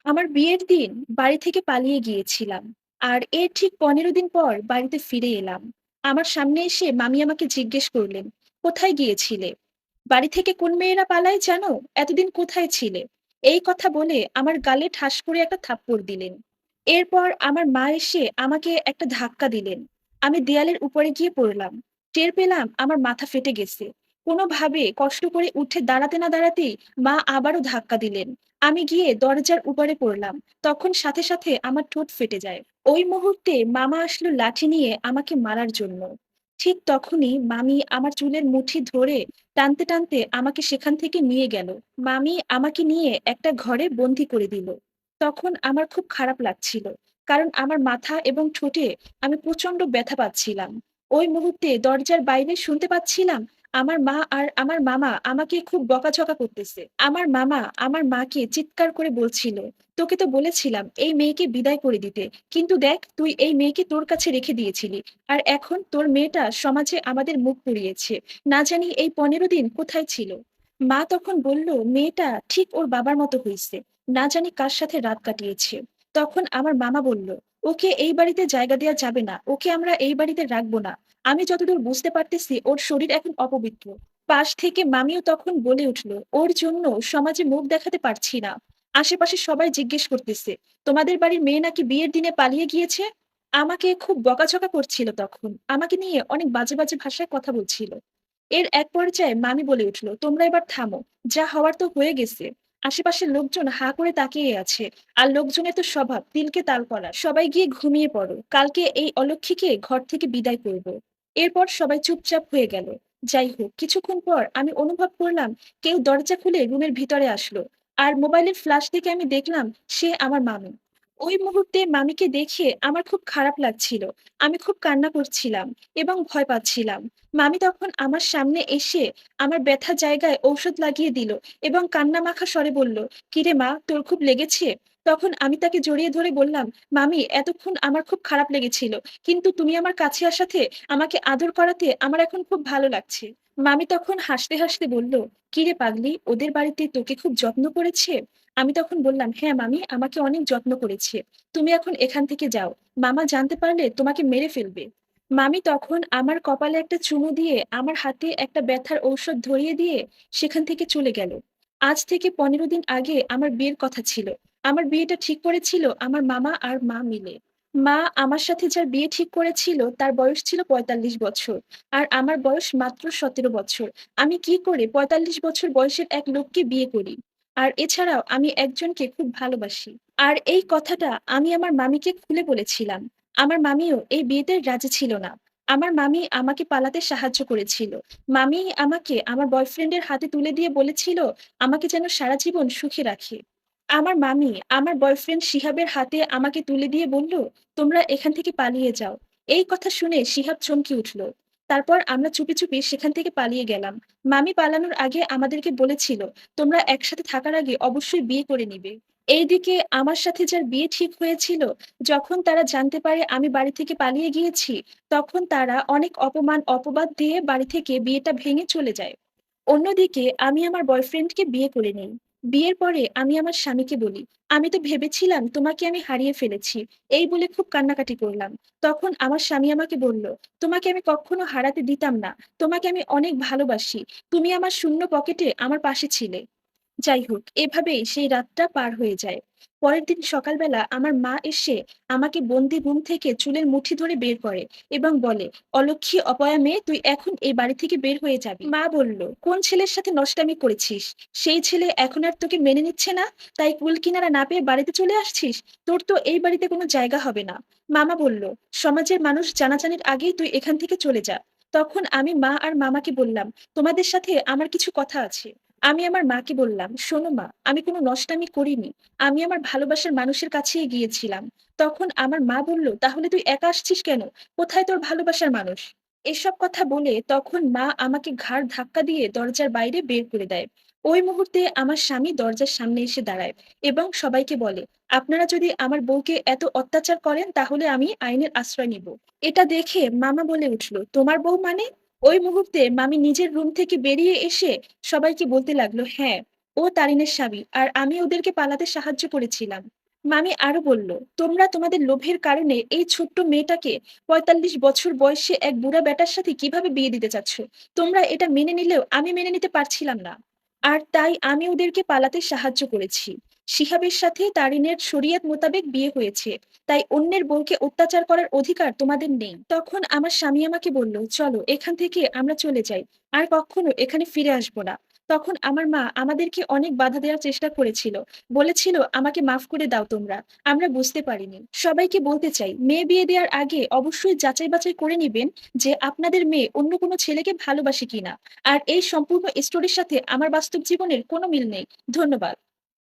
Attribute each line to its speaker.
Speaker 1: আমার বিয়ের দিন বাড়ি থেকে পালিয়ে গিয়েছিলাম। আর এর ঠিক ১৫ দিন পর বাড়িতে ফিরে এলাম। আমার সামনে এসে মামি আমাকে জিজ্ঞেস করলেন, কোথায় গিয়েছিলে? বাড়ি থেকে কোন মেয়েরা পালায় জানো? এতদিন কোথায় ছিলে? এই কথা বলে আমার গালে ঠাস করে একটা থাপ্পড় দিলেন। এরপর আমার মা এসে আমাকে একটা ধাক্কা দিলেন। আমি দেয়ালের উপরে গিয়ে পড়লাম। টের পেলাম আমার মাথা ফেটে গেছে। কোনোভাবে কষ্ট করে উঠে দাঁড়াতে না দাঁড়াতেই মা আবারও ধাক্কা দিলেন। আমি গিয়ে দরজার উপরে পড়লাম। তখন সাথে সাথে আমার ঠোঁট ফেটে যায়। ওই মুহূর্তে মামা আসলো লাঠি নিয়ে আমাকে মারার জন্য। ঠিক তখনই মামি আমার চুলের মুঠি ধরে টানতে টানতে আমাকে সেখান থেকে নিয়ে গেল। মামি আমাকে নিয়ে একটা ঘরে বন্দি করে দিল। তখন আমার খুব খারাপ লাগছিল। কারণ আমার মাথা এবং ঠোঁটে আমি প্রচন্ড ব্যথা পাচ্ছিলাম। ওই মুহূর্তে দরজার বাইরে শুনতে পাচ্ছিলাম আমার মা আর আমার মামা আমাকে খুব বকাঝকা করতেছে। আমার মামা আমার মাকে চিৎকার করে বলছিল, তোকে তো বলেছিলাম এই মেয়েকে বিদায় করে দিতে, কিন্তু দেখ তুই এই মেয়েকে তোর কাছে রেখে দিয়েছিলি, আর এখন তোর মেয়েটা সমাজে আমাদের মুখ পুড়িয়েছে। না জানি এই ১৫ দিন কোথায় ছিল। মা তখন বলল, মেয়েটা ঠিক ওর বাবার মতো হয়েছে, না জানি কার সাথে রাত কাটিয়েছে। তখন আমার মামা বলল, ওকে এই বাড়িতে জায়গা দেওয়া যাবে না, ওকে আমরা এই বাড়িতে রাখবো না। আমি যতদূর বুঝতে পারতেছি ওর শরীর এখন অপবিত্র। পাশ থেকে মামিও তখন বলে উঠলো, ওর জন্য সমাজে মুখ দেখাতে পারছি না। আশেপাশে সবাই জিজ্ঞেস করতেছে, তোমাদের বাড়ির মেয়ে নাকি বিয়ের দিনে পালিয়ে গিয়েছে। আমাকে খুব বকাঝকা করছিল তখন, আমাকে নিয়ে অনেক বাজে বাজে ভাষায় কথা বলছিল। এর এক পর্যায়ে মামি বলে উঠলো, তোমরা এবার থামো, যা হওয়ার তো হয়ে গেছে। আশেপাশের লোকজন হা করে তাকিয়ে আছে। আর লোকজনের তো স্বভাব তিলকে তাল করা। সবাই গিয়ে ঘুমিয়ে পড়ো, কালকে এই অলক্ষীকে ঘর থেকে বিদায় করব। এরপর সবাই চুপচাপ হয়ে গেল। যাই হোক, কিছুক্ষণ পর আমি অনুভব করলাম কেউ দরজা খুলে রুমের ভিতরে আসলো। আর মোবাইলের ফ্ল্যাশ থেকে আমি দেখলাম সে আমার মামি। ওই মুহূর্তে মামিকে দেখে আমার খুব খারাপ লাগছিল। আমি খুব কান্না করছিলাম এবং ভয় পাচ্ছিলাম। মামি তখন আমার সামনে এসে আমার ব্যথা জায়গায় ঔষধ লাগিয়ে দিল এবং কান্না মাখা স্বরে বলল, কিরে মা, তোর খুব লেগেছে? তখন আমি তাকে জড়িয়ে ধরে বললাম, মামি, এতক্ষণ আমার খুব খারাপ লেগেছিল, কিন্তু তুমি আমার কাছে আসাতে, আমাকে আদর করাতে আমার এখন খুব ভালো লাগছে। মামি তখন হাসতে হাসতে বলল, কিরে পাগলি, ওদের বাড়িতে তোকে খুব যত্ন করেছে? আমি তখন বললাম, হ্যাঁ মামি, আমাকে অনেক যত্ন করেছে। তুমি এখন এখান থেকে যাও, মামা জানতে পারলে তোমাকে মেরে ফেলবে। মামি তখন আমার কপালে একটা চুমু দিয়ে আমার হাতে একটা ব্যথার ঔষধ ধরিয়ে দিয়ে সেখান থেকে চলে গেল। আজ থেকে ১৫ দিন আগে আমার বিয়ের কথা ছিল। আমার বিয়েটা ঠিক করেছিল আমার মামা আর মা মিলে। মা আমার সাথে যার বিয়ে ঠিক করেছিল তার বয়স ছিল ৪৫ বছর, আর আমার বয়স মাত্র ১৭ বছর। আমি কি করে ৪৫ বছর বয়সের এক লোককে বিয়ে করি? আর এছাড়াও আমি একজনকে খুব ভালোবাসি। আর এই কথাটা আমি আমার মামিকে খুলে বলেছিলাম। আমার মামিও এই বিয়েতে রাজি ছিল না। আমার মামি আমাকে পালাতে সাহায্য করেছিল। মামি আমাকে আমার বয়ফ্রেন্ডের হাতে তুলে দিয়ে বলেছিল আমাকে যেন সারা জীবন সুখে রাখে। আমার মামি আমার বয়ফ্রেন্ড শিহাবের হাতে আমাকে তুলে দিয়ে বলল, তোমরা এখান থেকে পালিয়ে যাও। এই কথা শুনে শিহাব চমকে উঠল। তারপর আমরা চুপি চুপি সেখান থেকে পালিয়ে গেলাম। মামি পালানোর আগে আমাদেরকে বলেছিল, তোমরা একসাথে থাকার আগে অবশ্যই বিয়ে করে নিবে। এইদিকে আমার সাথে যার বিয়ে ঠিক হয়েছিল, যখন তারা জানতে পারে আমি বাড়ি থেকে পালিয়ে গিয়েছি, তখন তারা অনেক অপমান অপবাদ দিয়ে বাড়ি থেকে বিয়েটা ভেঙে চলে যায়। অন্যদিকে আমি আমার বয়ফ্রেন্ডকে বিয়ে করে নেই। বিয়ের পরে আমি আমার স্বামীকে বলি, আমি তো ভেবেছিলাম তোমাকে আমি হারিয়ে ফেলেছি। এই বলে খুব কান্নাকাটি করলাম। তখন আমার স্বামী আমাকে বলল, তোমাকে আমি কখনো হারাতে দিতাম না। তোমাকে আমি অনেক ভালোবাসি। তুমি আমার শূন্য পকেটে আমার পাশে ছিলে। যাই হোক, এভাবেই সেই রাতটা পার হয়ে যায়। পরের দিন সকালবেলা আমার মা এসে আমাকে বন্দি রুম থেকে চুলের মুঠি ধরে বের করে এবং বলে, অলক্ষী অপয়া মেয়ে, তুই এখন এই বাড়ি থেকে বের হয়ে যাবি। মা বলল, কোন ছেলের সাথে নষ্টামি করেছিস? সেই ছেলে এখন আর তোকে মেনে নিচ্ছে না, তাই কুল কিনারা না পেয়ে বাড়িতে চলে আসছিস? তোর তো এই বাড়িতে কোনো জায়গা হবে না। মামা বলল, সমাজের মানুষ জানাজানির আগেই তুই এখান থেকে চলে যা। তখন আমি মা আর মামাকে বললাম, তোমাদের সাথে আমার কিছু কথা আছে। আমি আমার মাকে বললাম, শোনো মা, আমি কোনো নষ্টামি করিনি। আমি আমার ভালোবাসার মানুষের কাছেই গিয়েছিলাম। তখন আমার মা বলল, তাহলে তুই একা আসছিস কেন? কোথায় তোর ভালোবাসার মানুষ? এসব কথা বলে তখন মা আমাকে ঘাড় ধাক্কা দিয়ে দরজার বাইরে বের করে দেয়। ওই মুহূর্তে আমার স্বামী দরজার সামনে এসে দাঁড়ায় এবং সবাইকে বলে, আপনারা যদি আমার বউকে এত অত্যাচার করেন তাহলে আমি আইনের আশ্রয় নিব। এটা দেখে মামা বলে উঠল, তোমার বউ মানে? ওই মুহূর্তে মামি নিজের রুম থেকে বেরিয়ে এসে সবাইকে বলতে লাগলো, হ্যাঁ, ও তারিনের স্বামী আর আমি ওদেরকে পালাতে সাহায্য করেছিলাম। মামি আরো বলল, তোমরা তোমাদের লোভের কারণে এই ছোট্ট মেয়েটাকে ৪৫ বছর বয়সে এক বুড়া বেটার সাথে কিভাবে বিয়ে দিতে চাচ্ছ। তোমরা এটা মেনে নিলেও আমি মেনে নিতে পারছিলাম না। আর তাই আমি ওদেরকে পালাতে সাহায্য করেছি। শিহাবের সাথে তারিনের শরিয়ত মোতাবেক বিয়ে হয়েছে। তাই অন্যের বউকে অত্যাচার করার অধিকার তোমাদের নেই। তখন আমার স্বামী আমাকে বলল, চলো এখান থেকে আমরা চলে যাই, আর কখনো এখানে ফিরে আসবো না। তখন আমার মা আমাদেরকে অনেক বাধা দেওয়ার চেষ্টা করেছিল। বলেছিল, আমাকে মাফ করে দাও তোমরা, আমরা বুঝতে পারিনি। সবাইকে বলতে চাই, মেয়ে বিয়ে দেওয়ার আগে অবশ্যই যাচাই বাছাই করে নিবেন যে আপনাদের মেয়ে অন্য কোনো ছেলেকে ভালোবাসে কিনা। আর এই সম্পূর্ণ স্টোরির সাথে আমার বাস্তব জীবনের কোনো মিল নেই। ধন্যবাদ।